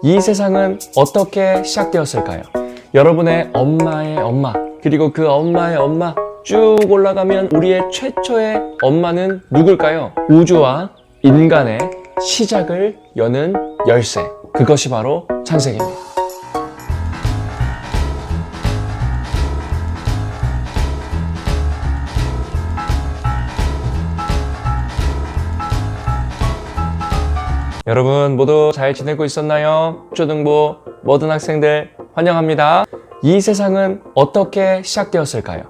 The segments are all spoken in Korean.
이 세상은 어떻게 시작되었을까요? 여러분의 엄마의 엄마, 그리고 그 엄마의 엄마 쭉 올라가면 우리의 최초의 엄마는 누굴까요? 우주와 인간의 시작을 여는 열쇠, 그것이 바로 창세기입니다. 여러분 모두 잘 지내고 있었나요? 초등부 모든 학생들 환영합니다. 이 세상은 어떻게 시작되었을까요?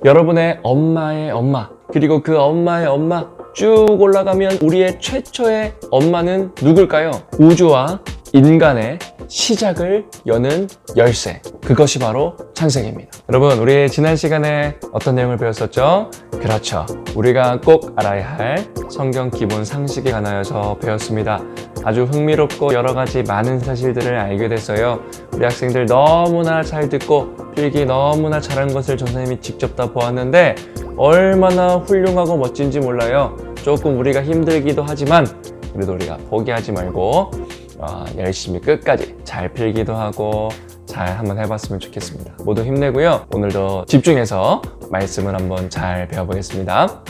여러분의 엄마의 엄마, 그리고 그 엄마의 엄마 쭉 올라가면 우리의 최초의 엄마는 누굴까요? 우주와 인간의 시작을 여는 열쇠, 그것이 바로 창세기입니다. 여러분, 우리 지난 시간에 어떤 내용을 배웠었죠? 그렇죠, 우리가 꼭 알아야 할 성경 기본 상식에 관하여서 배웠습니다. 아주 흥미롭고 여러 가지 많은 사실들을 알게 됐어요. 우리 학생들 너무나 잘 듣고 필기 너무나 잘한 것을 전선생님이 직접 다 보았는데 얼마나 훌륭하고 멋진지 몰라요. 조금 우리가 힘들기도 하지만 그래도 우리가 포기하지 말고 열심히 끝까지 잘 필기도 하고 잘 한번 해봤으면 좋겠습니다. 모두 힘내고요. 오늘도 집중해서 말씀을 한번 잘 배워보겠습니다.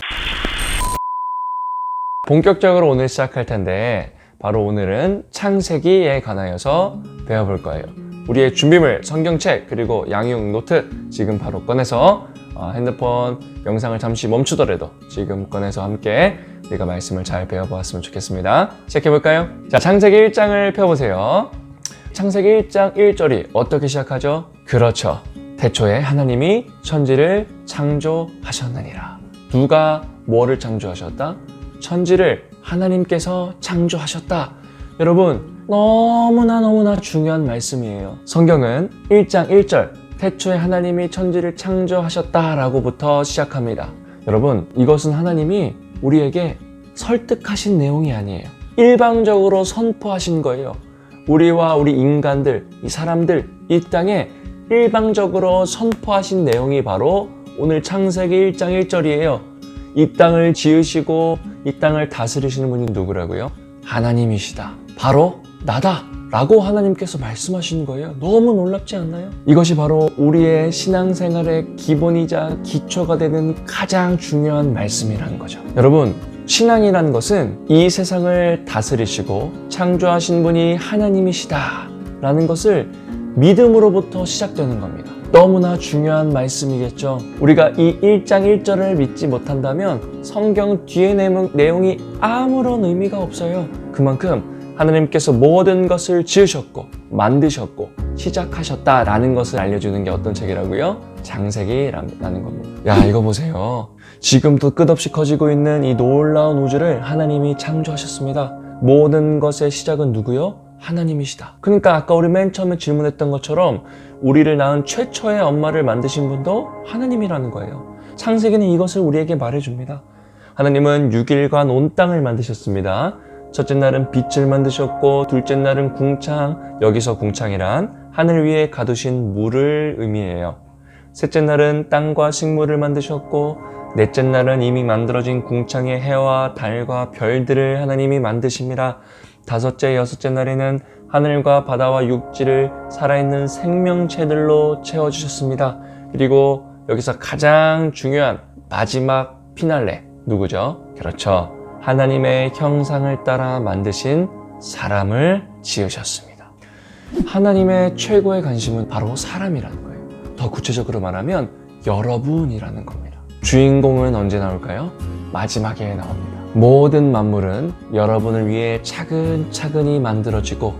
본격적으로 오늘 시작할 텐데 바로 오늘은 창세기에 관하여서 배워볼 거예요. 우리의 준비물, 성경책, 그리고 양육 노트 지금 바로 꺼내서 핸드폰 영상을 잠시 멈추더라도 지금 꺼내서 함께 우리가 말씀을 잘 배워보았으면 좋겠습니다. 시작해볼까요? 자, 창세기 1장을 펴보세요. 창세기 1장 1절이 어떻게 시작하죠? 그렇죠. 태초에 하나님이 천지를 창조하셨느니라. 누가 뭐를 창조하셨다? 천지를 하나님께서 창조하셨다. 여러분, 너무나 중요한 말씀이에요. 성경은 1장 1절 태초에 하나님이 천지를 창조하셨다라고부터 시작합니다. 여러분, 이것은 하나님이 우리에게 설득하신 내용이 아니에요. 일방적으로 선포하신 거예요. 우리와 우리 인간들, 이 사람들, 이 땅에 일방적으로 선포하신 내용이 바로 오늘 창세기 1장 1절이에요. 이 땅을 지으시고 이 땅을 다스리시는 분이 누구라고요? 하나님이시다. 바로 나다 라고 하나님께서 말씀하시는 거예요. 너무 놀랍지 않나요? 이것이 바로 우리의 신앙생활의 기본이자 기초가 되는 가장 중요한 말씀이라는 거죠. 여러분, 신앙이라는 것은 이 세상을 다스리시고 창조하신 분이 하나님이시다 라는 것을 믿음으로부터 시작되는 겁니다. 너무나 중요한 말씀이겠죠. 우리가 이 1장 1절을 믿지 못한다면 성경 뒤의 내용이 아무런 의미가 없어요. 그만큼 하나님께서 모든 것을 지으셨고 만드셨고 시작하셨다라는 것을 알려주는 게 어떤 책이라고요? 창세기라는 겁니다. 야, 이거 보세요. 지금도 끝없이 커지고 있는 이 놀라운 우주를 하나님이 창조하셨습니다. 모든 것의 시작은 누구요? 하나님이시다. 그러니까 아까 우리 맨 처음에 질문했던 것처럼 우리를 낳은 최초의 엄마를 만드신 분도 하나님이라는 거예요. 창세기는 이것을 우리에게 말해줍니다. 하나님은 6일간 온 땅을 만드셨습니다. 첫째 날은 빛을 만드셨고 둘째 날은 궁창, 여기서 궁창이란 하늘 위에 가두신 물을 의미해요. 셋째 날은 땅과 식물을 만드셨고 넷째 날은 이미 만들어진 궁창의 해와 달과 별들을 하나님이 만드십니다. 다섯째, 여섯째 날에는 하늘과 바다와 육지를 살아있는 생명체들로 채워주셨습니다. 그리고 여기서 가장 중요한 마지막 피날레 누구죠? 그렇죠. 하나님의 형상을 따라 만드신 사람을 지으셨습니다. 하나님의 최고의 관심은 바로 사람이라는 거예요. 더 구체적으로 말하면 여러분이라는 겁니다. 주인공은 언제 나올까요? 마지막에 나옵니다. 모든 만물은 여러분을 위해 차근차근히 만들어지고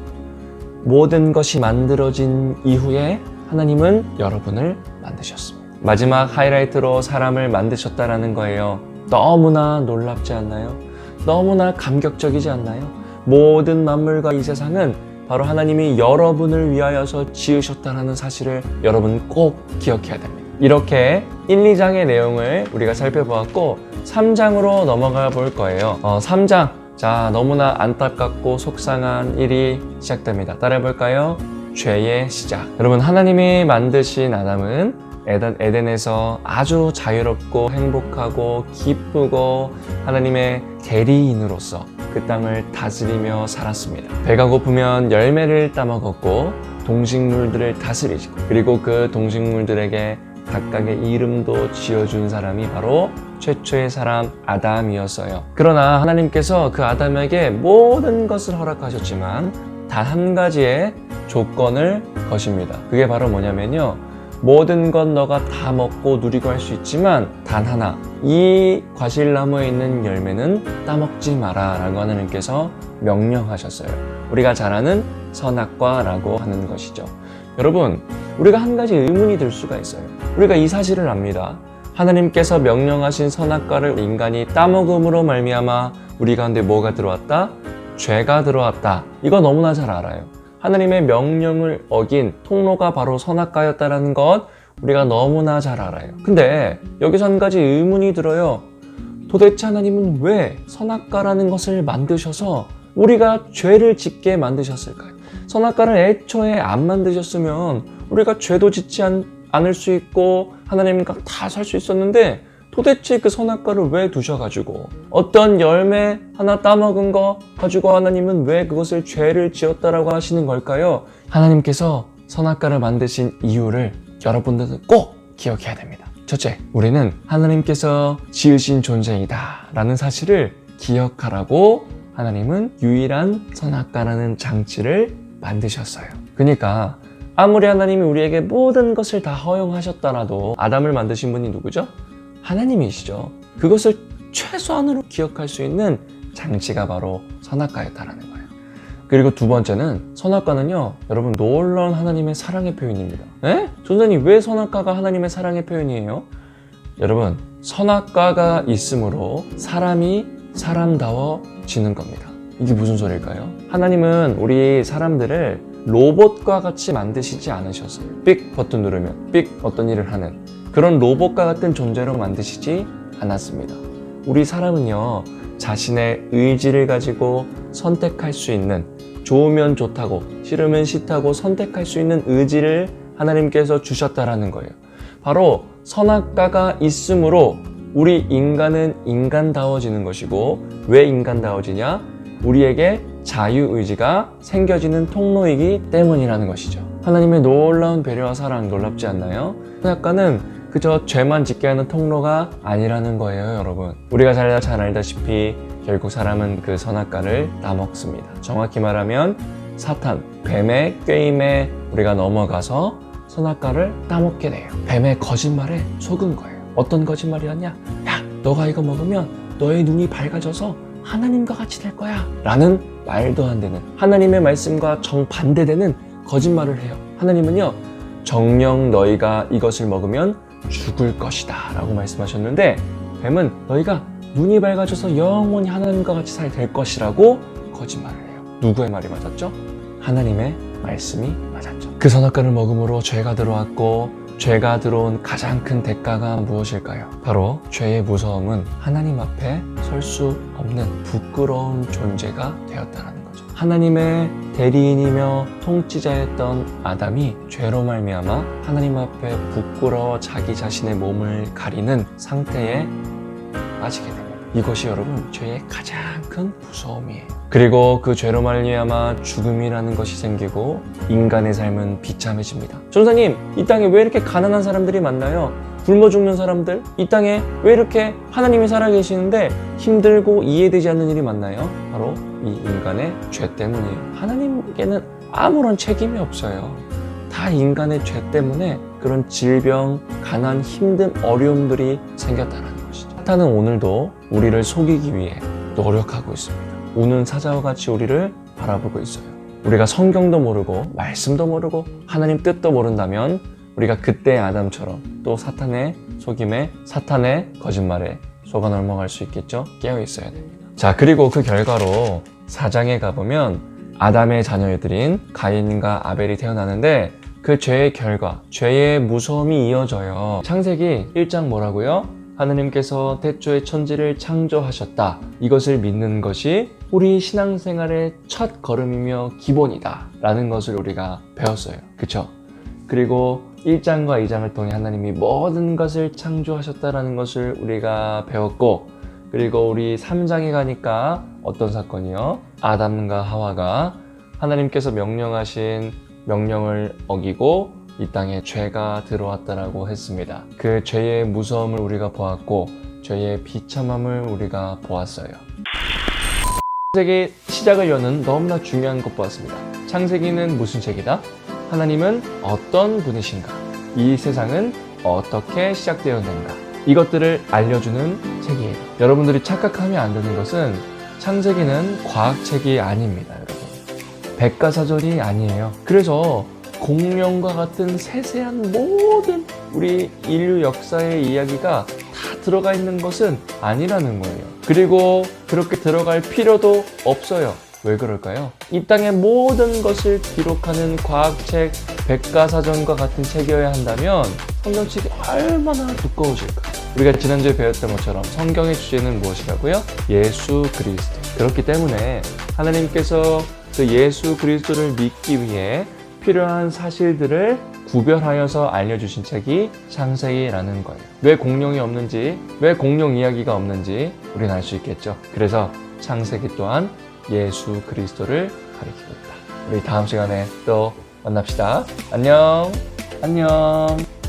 모든 것이 만들어진 이후에 하나님은 여러분을 만드셨습니다. 마지막 하이라이트로 사람을 만드셨다라는 거예요. 너무나 놀랍지 않나요? 너무나 감격적이지 않나요? 모든 만물과 이 세상은 바로 하나님이 여러분을 위하여서 지으셨다는 사실을 여러분 꼭 기억해야 됩니다. 이렇게 1, 2장의 내용을 우리가 살펴보았고 3장으로 넘어가 볼 거예요. 3장, 자, 너무나 안타깝고 속상한 일이 시작됩니다. 따라해볼까요? 죄의 시작. 여러분, 하나님이 만드신 아담은 에덴에서 아주 자유롭고 행복하고 기쁘고 하나님의 대리인으로서 그 땅을 다스리며 살았습니다. 배가 고프면 열매를 따먹었고 동식물들을 다스리시고 그리고 그 동식물들에게 각각의 이름도 지어준 사람이 바로 최초의 사람 아담이었어요. 그러나 하나님께서 그 아담에게 모든 것을 허락하셨지만 단 한 가지의 조건을 거십니다. 그게 바로 뭐냐면요, 모든 건 너가 다 먹고 누리고 할 수 있지만 단 하나, 이 과실나무에 있는 열매는 따먹지 마라 라고 하나님께서 명령하셨어요. 우리가 잘 아는 선악과라고 하는 것이죠. 여러분, 우리가 한 가지 의문이 들 수가 있어요. 우리가 이 사실을 압니다. 하나님께서 명령하신 선악과를 인간이 따먹음으로 말미암아 우리 가운데 뭐가 들어왔다? 죄가 들어왔다. 이거 너무나 잘 알아요. 하나님의 명령을 어긴 통로가 바로 선악과였다는 것 우리가 너무나 잘 알아요. 근데 여기서 한 가지 의문이 들어요. 도대체 하나님은 왜 선악과라는 것을 만드셔서 우리가 죄를 짓게 만드셨을까요? 선악과를 애초에 안 만드셨으면 우리가 죄도 짓지 않을 수 있고 하나님과 다 살 수 있었는데 도대체 그 선악과를 왜 두셔가지고 어떤 열매 하나 따먹은 거 가지고 하나님은 왜 그것을 죄를 지었다라고 하시는 걸까요? 하나님께서 선악과를 만드신 이유를 여러분들은 꼭 기억해야 됩니다. 첫째, 우리는 하나님께서 지으신 존재이다 라는 사실을 기억하라고 하나님은 유일한 선악과라는 장치를 만드셨어요. 그러니까 아무리 하나님이 우리에게 모든 것을 다 허용하셨더라도 아담을 만드신 분이 누구죠? 하나님이시죠. 그것을 최소한으로 기억할 수 있는 장치가 바로 선악과였다라는 거예요. 그리고 두 번째는 선악과는요, 여러분 놀라운 하나님의 사랑의 표현입니다. 에? 전사님, 왜 선악과가 하나님의 사랑의 표현이에요? 여러분, 선악과가 있으므로 사람이 사람다워지는 겁니다. 이게 무슨 소리일까요? 하나님은 우리 사람들을 로봇과 같이 만드시지 않으셨어요. 삑 버튼 누르면 삑 어떤 일을 하는 그런 로봇과 같은 존재로 만드시지 않았습니다. 우리 사람은요, 자신의 의지를 가지고 선택할 수 있는, 좋으면 좋다고 싫으면 싫다고 선택할 수 있는 의지를 하나님께서 주셨다라는 거예요. 바로 선악과가 있으므로 우리 인간은 인간다워지는 것이고, 왜 인간다워지냐? 우리에게 자유의지가 생겨지는 통로이기 때문이라는 것이죠. 하나님의 놀라운 배려와 사랑 놀랍지 않나요? 선악과는 그저 죄만 짓게 하는 통로가 아니라는 거예요, 여러분. 우리가 잘 알다시피 결국 사람은 그 선악과를 따먹습니다. 정확히 말하면 사탄, 뱀의 꾀임에 우리가 넘어가서 선악과를 따먹게 돼요. 뱀의 거짓말에 속은 거예요. 어떤 거짓말이었냐? 야, 너가 이거 먹으면 너의 눈이 밝아져서 하나님과 같이 될 거야 라는 말도 안 되는, 하나님의 말씀과 정반대되는 거짓말을 해요. 하나님은요, 정녕 너희가 이것을 먹으면 죽을 것이다 라고 말씀하셨는데, 뱀은 너희가 눈이 밝아져서 영원히 하나님과 같이 살 될 것이라고 거짓말을 해요. 누구의 말이 맞았죠? 하나님의 말씀이 맞았죠. 그 선악과를 먹음으로 죄가 들어왔고, 죄가 들어온 가장 큰 대가가 무엇일까요? 바로 죄의 무서움은 하나님 앞에 설 수 없는 부끄러운 존재가 되었다는 거죠. 하나님의 대리인이며 통치자였던 아담이 죄로 말미암아 하나님 앞에 부끄러워 자기 자신의 몸을 가리는 상태에 빠지게 됩니다. 이것이 여러분 죄의 가장 큰 무서움이에요. 그리고 그 죄로 말미암아 죽음이라는 것이 생기고 인간의 삶은 비참해집니다. 전사님, 이 땅에 왜 이렇게 가난한 사람들이 많나요? 굶어 죽는 사람들? 이 땅에 왜 이렇게 하나님이 살아계시는데 힘들고 이해되지 않는 일이 많나요? 바로 이 인간의 죄 때문이에요. 하나님께는 아무런 책임이 없어요. 다 인간의 죄 때문에 그런 질병, 가난, 힘든 어려움들이 생겼다는 것이죠. 사탄은 오늘도 우리를 속이기 위해 노력하고 있습니다. 우는 사자와 같이 우리를 바라보고 있어요. 우리가 성경도 모르고 말씀도 모르고 하나님 뜻도 모른다면 우리가 그때 아담처럼 또 사탄의 속임에, 사탄의 거짓말에 속아 넘어갈 수 있겠죠? 깨어 있어야 됩니다. 자, 그리고 그 결과로 4장에 가보면 아담의 자녀들인 가인과 아벨이 태어나는데 그 죄의 결과, 죄의 무서움이 이어져요. 창세기 1장 뭐라고요? 하나님께서 태초에 천지를 창조하셨다. 이것을 믿는 것이 우리 신앙생활의 첫 걸음이며 기본이다 라는 것을 우리가 배웠어요. 그쵸? 그리고 1장과 2장을 통해 하나님이 모든 것을 창조하셨다라는 것을 우리가 배웠고, 그리고 우리 3장에 가니까 어떤 사건이요? 아담과 하와가 하나님께서 명령하신 명령을 어기고 이 땅에 죄가 들어왔다라고 했습니다. 그 죄의 무서움을 우리가 보았고 죄의 비참함을 우리가 보았어요. 창세기 시작을 여는 너무나 중요한 것 보았습니다. 창세기는 무슨 책이다? 하나님은 어떤 분이신가? 이 세상은 어떻게 시작되었는가? 이것들을 알려주는 책이에요. 여러분들이 착각하면 안 되는 것은 창세기는 과학책이 아닙니다, 여러분. 백과사전이 아니에요. 그래서 공룡과 같은 세세한 모든 우리 인류 역사의 이야기가 다 들어가 있는 것은 아니라는 거예요. 그리고 그렇게 들어갈 필요도 없어요. 왜 그럴까요? 이 땅의 모든 것을 기록하는 과학책, 백과사전과 같은 책이어야 한다면 성경책이 얼마나 두꺼우실까? 우리가 지난주에 배웠던 것처럼 성경의 주제는 무엇이라고요? 예수 그리스도. 그렇기 때문에 하나님께서 그 예수 그리스도를 믿기 위해 필요한 사실들을 구별하여서 알려주신 책이 창세기라는 거예요. 왜 공룡이 없는지, 왜 공룡 이야기가 없는지 우리는 알 수 있겠죠. 그래서 창세기 또한 예수 그리스도를 가리키고 있다. 우리 다음 시간에 또 만납시다. 안녕. 안녕.